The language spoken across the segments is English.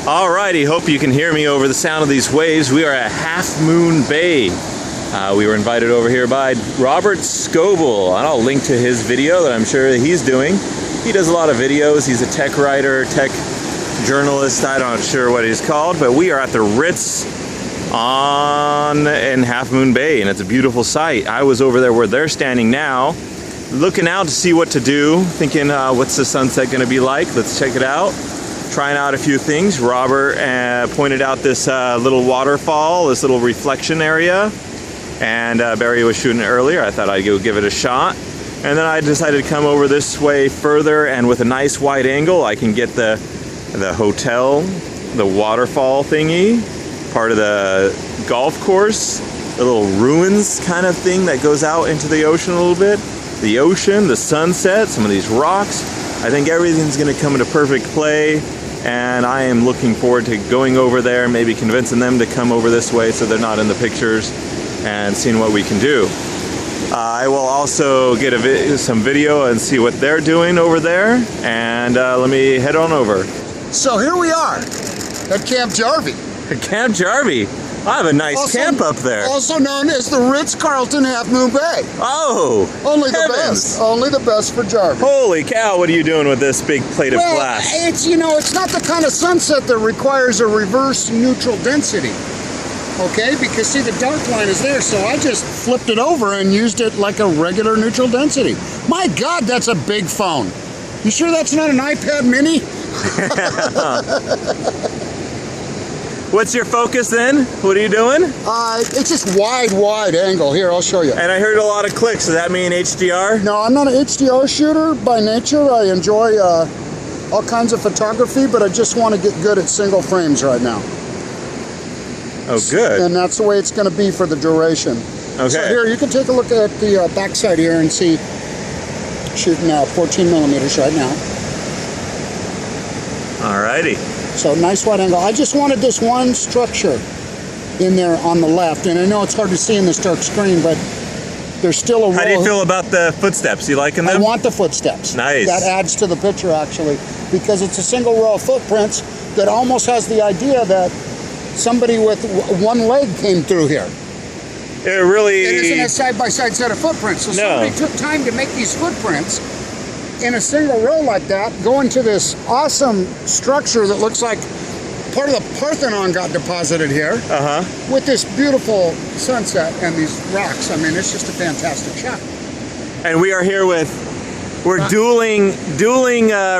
Alrighty, hope you can hear me over the sound of these waves. We are at Half Moon Bay. We were invited over here by Robert Scoble, and I'll link to his video that I'm sure that he's doing. He does a lot of videos. He's a tech writer, tech journalist. I'm not sure what he's called, but we are at the Ritz in Half Moon Bay, and it's a beautiful sight. I was over there where they're standing now, looking out to see what to do, thinking what's the sunset going to be like. Let's check it out. Trying out a few things. Robert pointed out this little waterfall, this little reflection area, and Barry was shooting it earlier. I thought I'd go give it a shot, and then I decided to come over this way further, and with a nice wide angle I can get the hotel, the waterfall thingy, part of the golf course, the little ruins kind of thing that goes out into the ocean a little bit. The ocean, the sunset, some of these rocks. I think everything's going to come into perfect play, and I am looking forward to going over there, maybe convincing them to come over this way so they're not in the pictures, and seeing what we can do. I will also get some video and see what they're doing over there, and let me head on over. So here we are at Camp JARVIE. Camp JARVIE. I have a nice camp up there. Also known as the Ritz-Carlton Half Moon Bay. Oh, only heavens. The best. Only the best for JARVIE. Holy cow, what are you doing with this big plate of glass? It's, you know, it's not the kind of sunset that requires a reverse neutral density. Okay, because see, the dark line is there, so I just flipped it over and used it like a regular neutral density. My God, that's a big phone. You sure that's not an iPad mini? What's your focus then? What are you doing? It's just wide angle. Here, I'll show you. And I heard a lot of clicks. Does that mean HDR? No, I'm not an HDR shooter by nature. I enjoy all kinds of photography, but I just want to get good at single frames right now. Oh, good. And that's the way it's going to be for the duration. Okay. So here, you can take a look at the backside here and see, shooting 14 millimeters right now. Alrighty. So nice wide angle. I just wanted this one structure in there on the left, and I know it's hard to see in this dark screen, but there's still a row. How do you feel about the footsteps? You liking them? I want the footsteps. Nice. That adds to the picture, actually, because it's a single row of footprints that almost has the idea that somebody with one leg came through here. It really... It isn't a side-by-side set of footprints. So somebody took time to make these footprints in a single row like that, go into this awesome structure that looks like part of the Parthenon got deposited here, with this beautiful sunset and these rocks. I mean, it's just a fantastic shot. And we are here with, we're dueling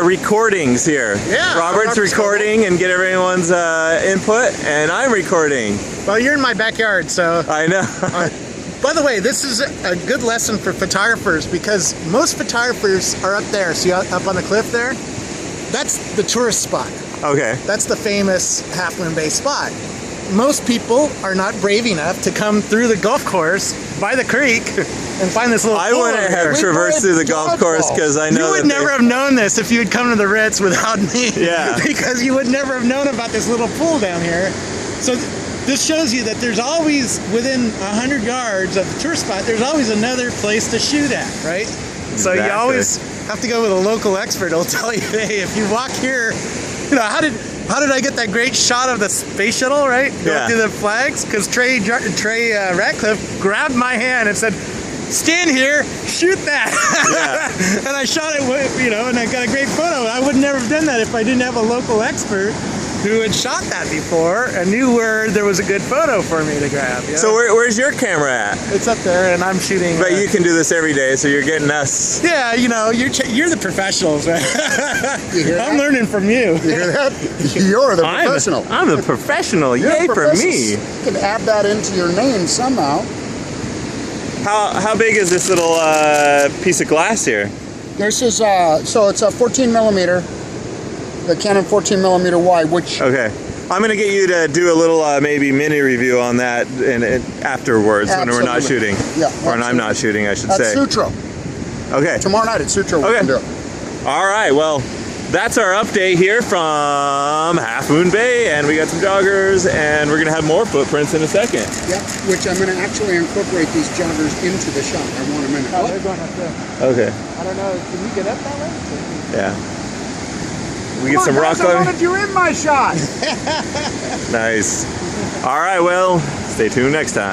recordings here. Yeah. Robert's recording and get everyone's input, and I'm recording. Well, you're in my backyard, so... I know. By the way, this is a good lesson for photographers, because most photographers are up there. See, up on the cliff there? That's the tourist spot. Okay. That's the famous Half Moon Bay spot. Most people are not brave enough to come through the golf course by the creek and find this little pool. I wouldn't have traversed through the golf course because I know you would never have known this if you had come to the Ritz without me. Yeah. Because you would never have known about this little pool down here. So this shows you that there's always, within 100 yards of the tourist spot, there's always another place to shoot at, right? Exactly. So you always have to go with a local expert who'll tell you, hey, if you walk here, you know, how did I get that great shot of the space shuttle, right? Going through the flags? Because Trey Ratcliffe grabbed my hand and said, stand here, shoot that. Yeah. And I shot it, you know, and I got a great photo. I would never have done that if I didn't have a local expert who had shot that before and knew where there was a good photo for me to grab. You know? So where's your camera at? It's up there, and I'm shooting. But you can do this every day, so you're getting us. Yeah, you know, you're the professionals, man. I'm learning from you. You hear that? You're the professional. I'm the professional. Yay for me. You can add that into your name somehow. How big is this little piece of glass here? This is so it's a 14 millimeter, the Canon 14 millimeter wide, which. Okay. I'm going to get you to do a little maybe mini review on that afterwards when we're not shooting. Yeah. Or when I'm not shooting, I should say. At Sutro. Okay. Tomorrow night at Sutro we can do it. All right. Well, that's our update here from Half Moon Bay, and we got some joggers, and we're going to have more footprints in a second. Yeah, which I'm going to actually incorporate these joggers into the shot. I want them in. Oh, they're going up there. Okay. I don't know. Can you get up that way? Yeah. We get some rock I climbing. wanted you in my shot. Nice. All right, well, stay tuned next time.